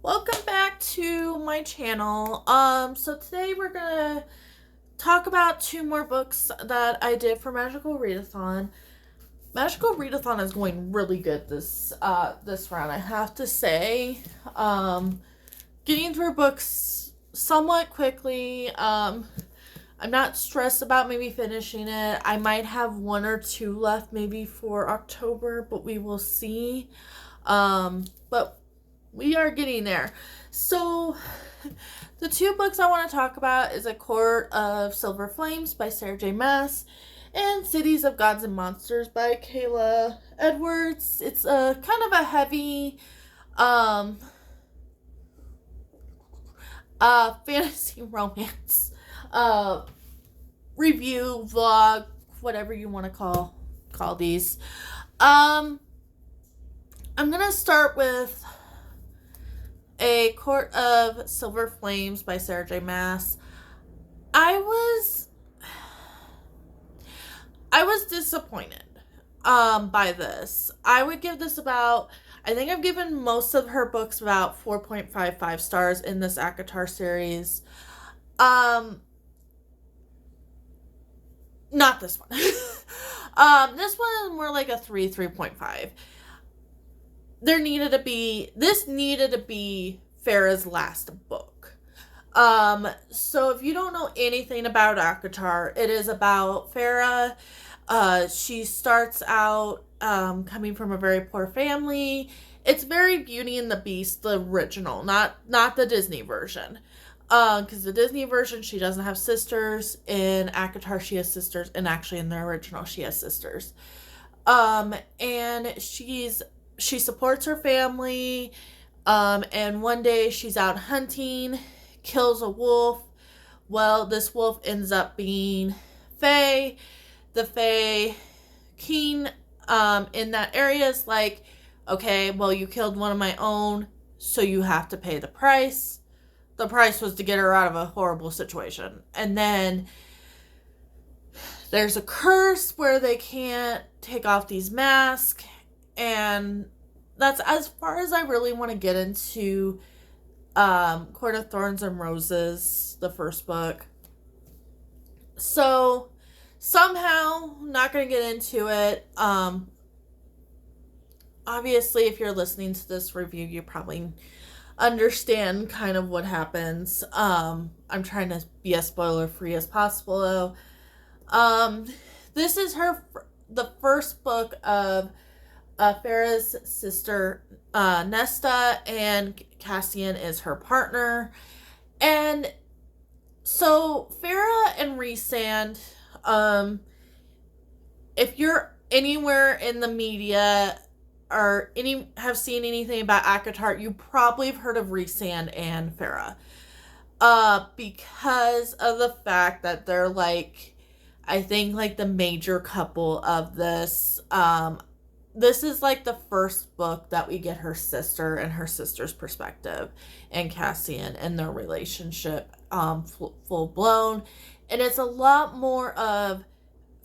Welcome back to my channel. So today we're gonna talk about two more books that I did for Magical Readathon. Magical Readathon is going really good this round, I have to say. Getting through books somewhat quickly. I'm not stressed about maybe finishing it. I might have one or two left maybe for October, but we will see. But we are getting there. So, the two books I want to talk about is A Court of Silver Flames by Sarah J. Maas and Cities of Gods and Monsters by Kayla Edwards. It's a kind of a heavy fantasy romance review, vlog, whatever you want to call these. I'm gonna start with A Court of Silver Flames by Sarah J. Maas. I was disappointed by this. I would give this about, I think I've given most of her books about 4.55 stars in this ACOTAR series. Not this one. This one is more like a 3.5. This needed to be Farah's last book. So if you don't know anything about ACOTAR, it is about Farah. She starts out coming from a very poor family. It's very Beauty and the Beast, the original, not the Disney version. Because the Disney version, she doesn't have sisters. In ACOTAR, she has sisters, and actually in the original, she has sisters. And she supports her family, and one day she's out hunting, kills a wolf. Well, this wolf ends up being Fae. The Fae king in that area is like, okay, well, you killed one of my own, so you have to pay the price. The price was to get her out of a horrible situation. And then there's a curse where they can't take off these masks. And that's as far as I really want to get into Court of Thorns and Roses, the first book. So, somehow, not going to get into it. Obviously, if you're listening to this review, you probably understand kind of what happens. I'm trying to be as spoiler-free as possible, though. This is the first book of Farah's sister, Nesta, and Cassian is her partner. And so Farah and Rhysand, if you're anywhere in the media or have seen anything about ACOTAR, you probably have heard of Rhysand and Farah. Because of the fact that they're I think the major couple of this. This is the first book that we get her sister and her sister's perspective and Cassian and their relationship full blown. And it's a lot more of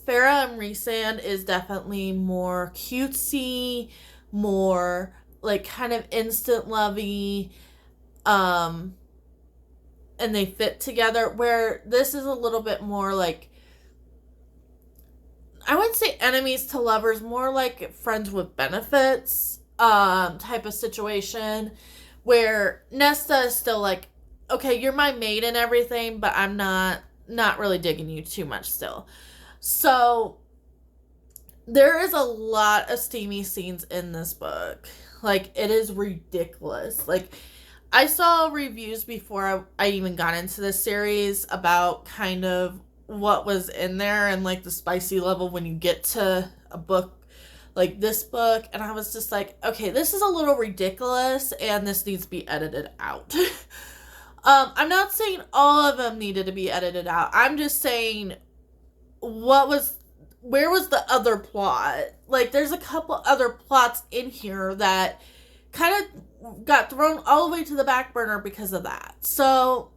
Farah and Rhysand is definitely more cutesy, more kind of instant lovey, and they fit together, where this is a little bit more I wouldn't say enemies to lovers, more like friends with benefits type of situation, where Nesta is still okay, you're my mate and everything, but I'm not really digging you too much still. So there is a lot of steamy scenes in this book. It is ridiculous. I saw reviews before I even got into this series about kind of what was in there and the spicy level when you get to a book like this book, and I was just okay, this is a little ridiculous and this needs to be edited out. I'm not saying all of them needed to be edited out. I'm just saying where was the other plot? There's a couple other plots in here that kind of got thrown all the way to the back burner because of that. So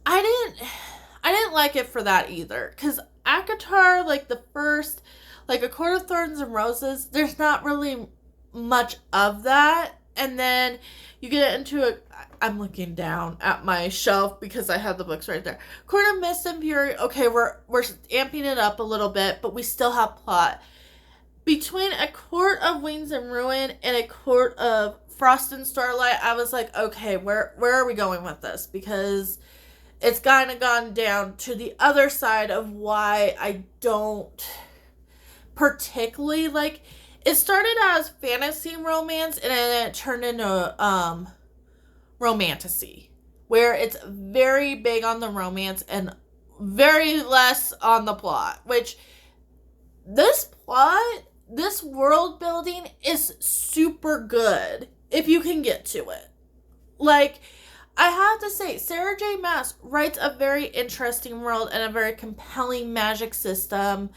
I didn't like it for that either, because ACOTAR, the first, A Court of Thorns and Roses, there's not really much of that. And then you get into a... I'm looking down at my shelf because I have the books right there. Court of Mist and Fury. Okay, we're amping it up a little bit, but we still have plot. Between A Court of Wings and Ruin and A Court of Frost and Starlight, I was like, okay, where are we going with this? Because it's kind of gone down to the other side of why I don't particularly like... It started as fantasy romance and then it turned into romantasy, where it's very big on the romance and very less on the plot, which this world building is super good if you can get to it. Like, I have to say, Sarah J. Maas writes a very interesting world and a very compelling magic system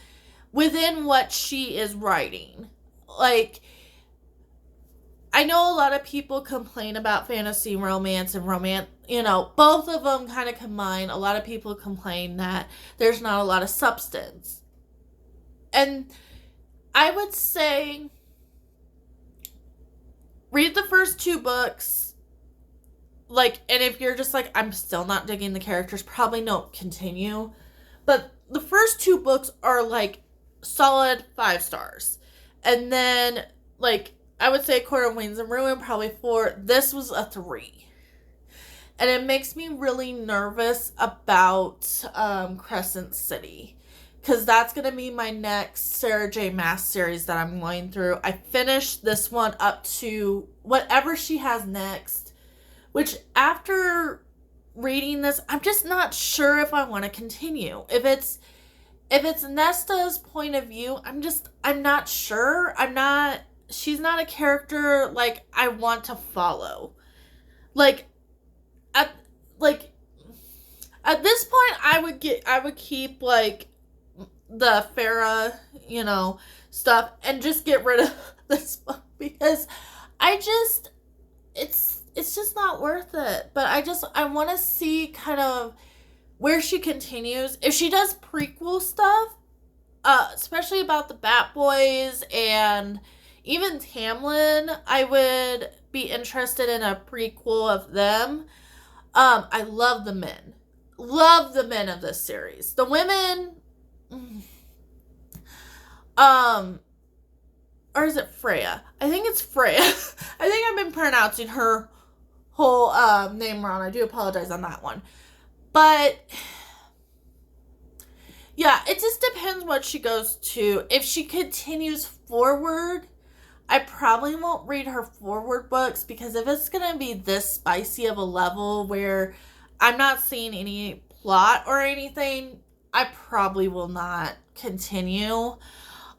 within what she is writing. Like, I know a lot of people complain about fantasy romance and romance, both of them kind of combine. A lot of people complain that there's not a lot of substance. And I would say read the first 2 books. Like, and if you're just like, I'm still not digging the characters, probably don't continue. But the first 2 books are like solid 5 stars. And then, like, I would say Court of Wings and Ruin, probably 4. This was a 3. And it makes me really nervous about Crescent City. Because that's going to be my next Sarah J. Maas series that I'm going through. I finished this one up to whatever she has next. Which, after reading this, I'm just not sure if I want to continue. If it's Nesta's point of view, I'm not sure. She's not a character, like, I want to follow. Like, at this point, I would keep, like, the Farah, stuff, and just get rid of this book, because it's just not worth it. But I want to see kind of where she continues. If she does prequel stuff, especially about the Bat Boys and even Tamlin, I would be interested in a prequel of them. I love the men. Love the men of this series. The women... or is it Freya? I think it's Freya. I think I've been pronouncing her whole name wrong. I do apologize on that one. But... yeah, it just depends what she goes to. If she continues forward... I probably won't read her forward books, because if it's going to be this spicy of a level where I'm not seeing any plot or anything, I probably will not continue.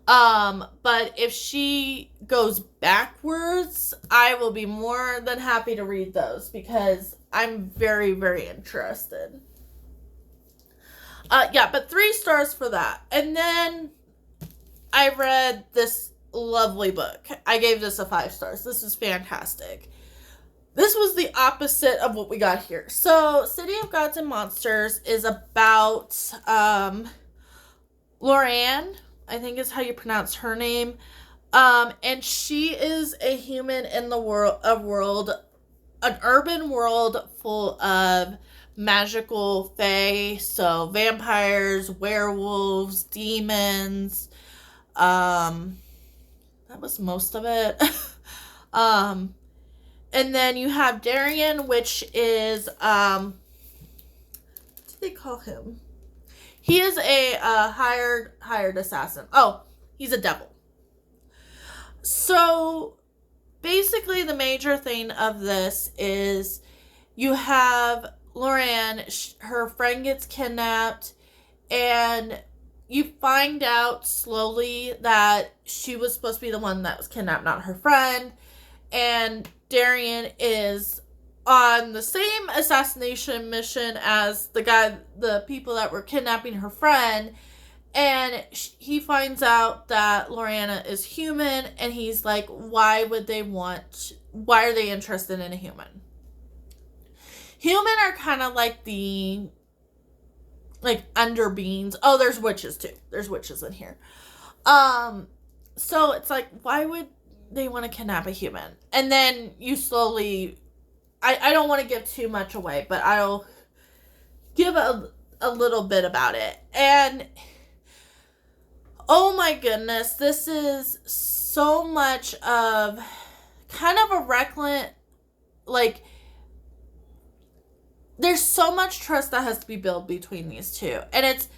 But if she goes backwards, I will be more than happy to read those, because I'm very, very interested. Yeah, but 3 stars for that. And then I read this lovely book. I gave this a 5 stars. This is fantastic. This was the opposite of what we got here. So, City of Gods and Monsters is about Lorraine, I think is how you pronounce her name. And she is a human in the world, an urban world full of magical fae, so vampires, werewolves, demons, that was most of it. And then you have Darian, which is, what do they call him? He is a hired assassin. Oh, he's a devil. So, basically the major thing of this is you have Lorraine, her friend gets kidnapped, and you find out slowly that she was supposed to be the one that was kidnapped, not her friend. And Darian is on the same assassination mission as the people that were kidnapping her friend. And he finds out that Lorana is human, and he's like, why are they interested in a human? Human are kind of like the... like under beings. Oh, there's witches too. There's witches in here. So it's like, why would they want to kidnap a human. And then you slowly, I don't want to give too much away, but I'll give a little bit about it. And oh my goodness, this is so much of kind of a reckless, like, there's so much trust that has to be built between these two. And it's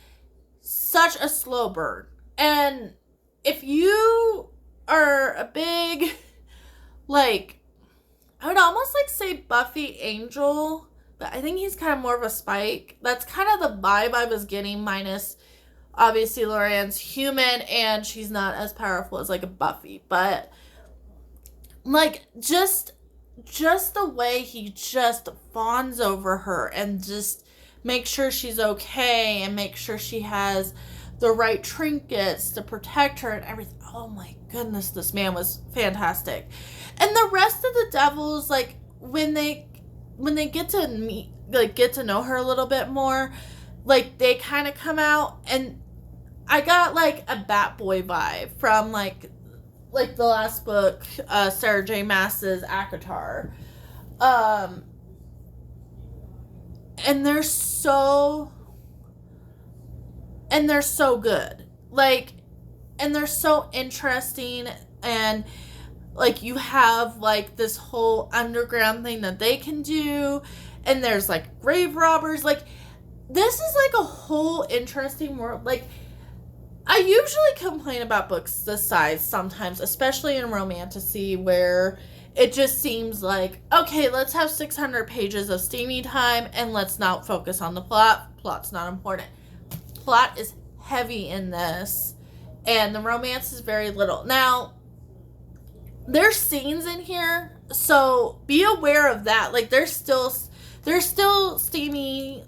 such a slow burn. And if you are a big, like, I would almost like say Buffy Angel, but I think he's kind of more of a Spike. That's kind of the vibe I was getting, minus obviously Lorian's human and she's not as powerful as like a Buffy. But like just the way he just fawns over her and just make sure she's okay and make sure she has the right trinkets to protect her and everything. Oh my goodness, this man was fantastic. And the rest of the devils, like, when they get to meet, like, get to know her a little bit more, like, they kind of come out, and I got like a Batboy vibe from like the last book, Sarah J. Maas's ACOTAR. And they're so good. Like, and they're so interesting, and like you have like this whole underground thing that they can do, and there's like grave robbers. Like, this is like a whole interesting world. Like, I usually complain about books this size sometimes, especially in Romantasy, where it just seems like, okay, let's have 600 pages of steamy time and let's not focus on the plot. Plot's not important. Plot is heavy in this, and the romance is very little. Now, there's scenes in here, so be aware of that. Like, there's still steamy,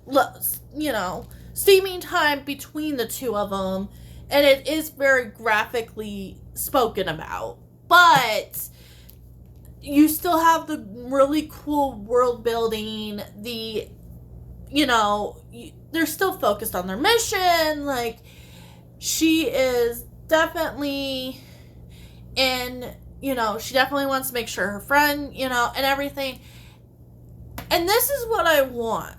steaming time between the two of them, and it is very graphically spoken about. But you still have the really cool world building, they're still focused on their mission. Like, she is definitely she definitely wants to make sure her friend, and everything. And this is what I want.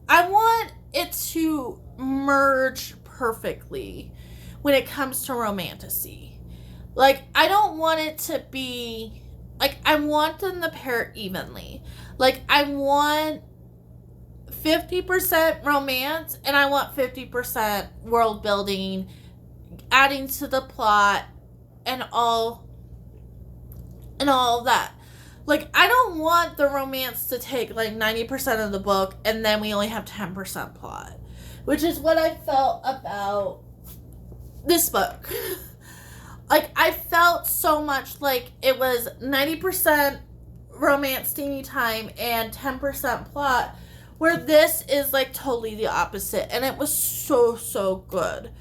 I want it to merge perfectly when it comes to Romantasy. Like, I don't want it to be, like, I want them to pair evenly. Like, I want 50% romance, and I want 50% world building, adding to the plot, and all of that. Like, I don't want the romance to take like 90% of the book and then we only have 10% plot, which is what I felt about this book. Like, I felt so much like it was 90% romance steamy time and 10% plot, where this is like totally the opposite, and it was so good.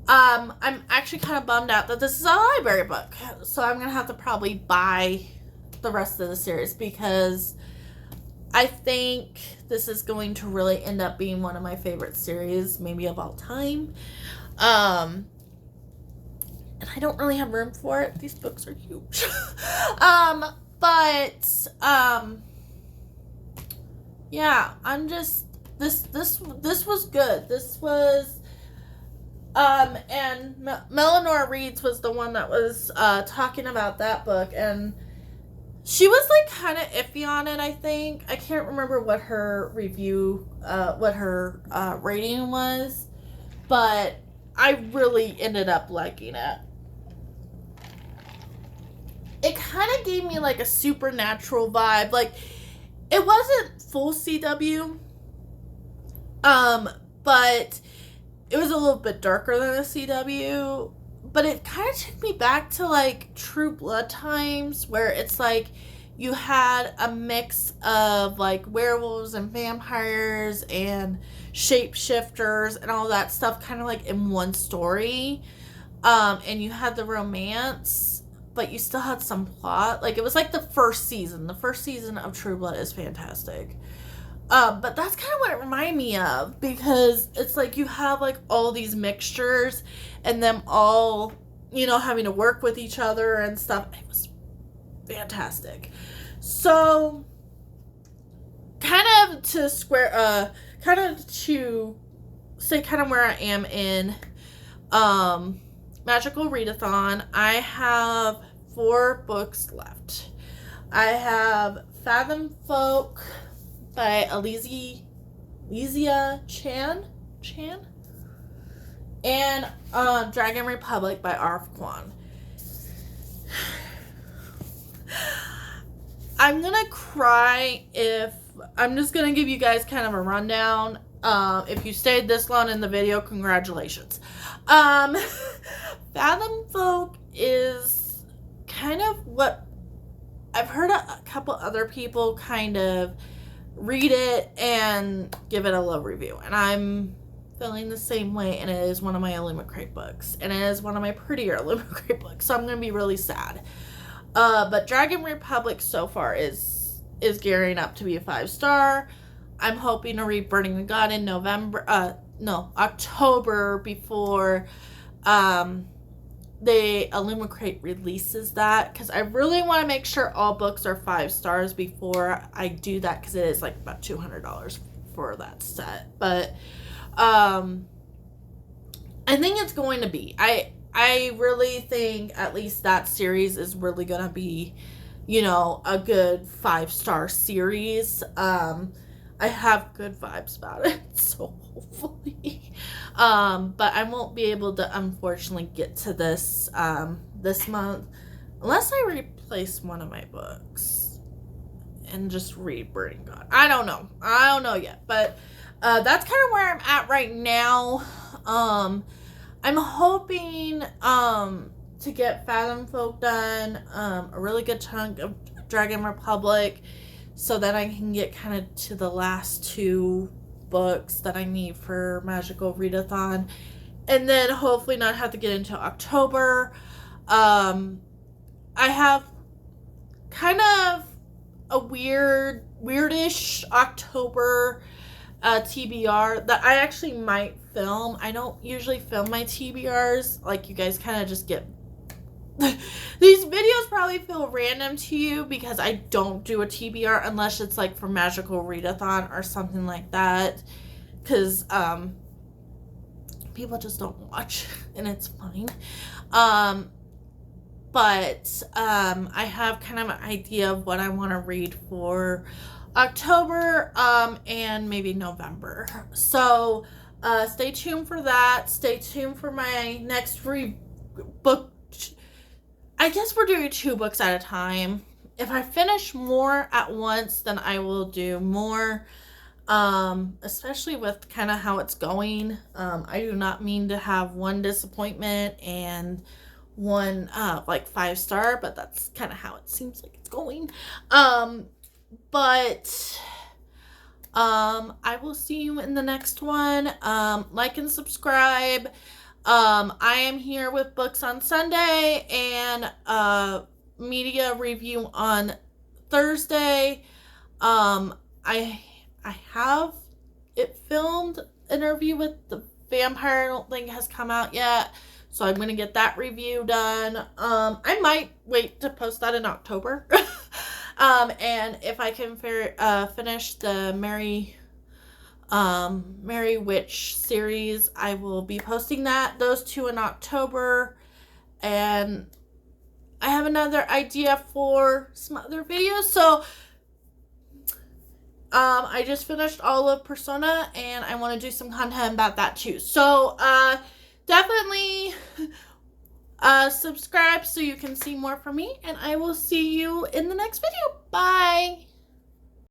I'm actually kind of bummed out that this is a library book, so I'm gonna have to probably buy the rest of the series, because I think this is going to really end up being one of my favorite series, maybe of all time. And I don't really have room for it. These books are huge. Yeah, I'm just, this was good. This was, and Melanie Reads was the one that was talking about that book, and she was like kind of iffy on it, I think. I can't remember what her review, what her rating was, but I really ended up liking it. It kind of gave me like a supernatural vibe. Like, it wasn't full CW, but it was a little bit darker than a CW. But it kind of took me back to like True Blood times, where it's like you had a mix of like werewolves and vampires and shapeshifters and all that stuff kind of like in one story. And you had the romance, but you still had some plot. Like, it was like the first season. The first season of True Blood is fantastic. But that's kind of what it reminded me of, because it's like you have like all these mixtures and them all, having to work with each other and stuff. It was fantastic. So, kind of to say kind of where I am in Magical Readathon, I have 4 books left. I have Fathom Folk by Alizia Chan, and Dragon Republic by Arf Kwan. I'm gonna cry if I'm just gonna give you guys kind of a rundown. If you stayed this long in the video, congratulations. Fathom Folk is kind of what I've heard a couple other people kind of read it and give it a low review, and I'm feeling the same way, and it is one of my Illumicrate books, and it is one of my prettier Illumicrate books, so I'm gonna be really sad. But Dragon Republic so far is gearing up to be a 5-star. I'm hoping to read Burning the God in October before the Illumicrate releases that, because I really want to make sure all books are 5 stars before I do that, because it is like about $200 for that set. But I think it's going to be. I really think at least that series is really going to be, a good 5-star series. I have good vibes about it, so hopefully. But I won't be able to, unfortunately, get to this this month unless I replace one of my books and just read Burning God. I don't know yet, but that's kind of where I'm at right now. I'm hoping to get Fathom Folk done, a really good chunk of Dragon Republic, so that I can get kind of to the last 2 books that I need for Magical Readathon, and then hopefully not have to get into October. I have kind of a weirdish October TBR that I actually might film. I don't usually film my TBRs. Like, you guys kind of just get these videos probably feel random to you because I don't do a TBR unless it's like for Magical Readathon or something like that, because people just don't watch, and it's fine. But I have kind of an idea of what I want to read for October and maybe November. So stay tuned for that. Stay tuned for my next book. I guess we're doing 2 books at a time. If I finish more at once, then I will do more, especially with kind of how it's going. I do not mean to have one disappointment and one 5-star, but that's kind of how it seems like it's going. But I will see you in the next one. Like and subscribe. I am here with Books on Sunday and media review on Thursday. I have it filmed interview with the vampire. I don't think it has come out yet, so I'm gonna get that review done. I might wait to post that in October. And if I can finish the Merry Witch series, I will be posting those 2 in October, and I have another idea for some other videos. So I just finished all of Persona, and I want to do some content about that too. So definitely subscribe so you can see more from me, and I will see you in the next video. Bye.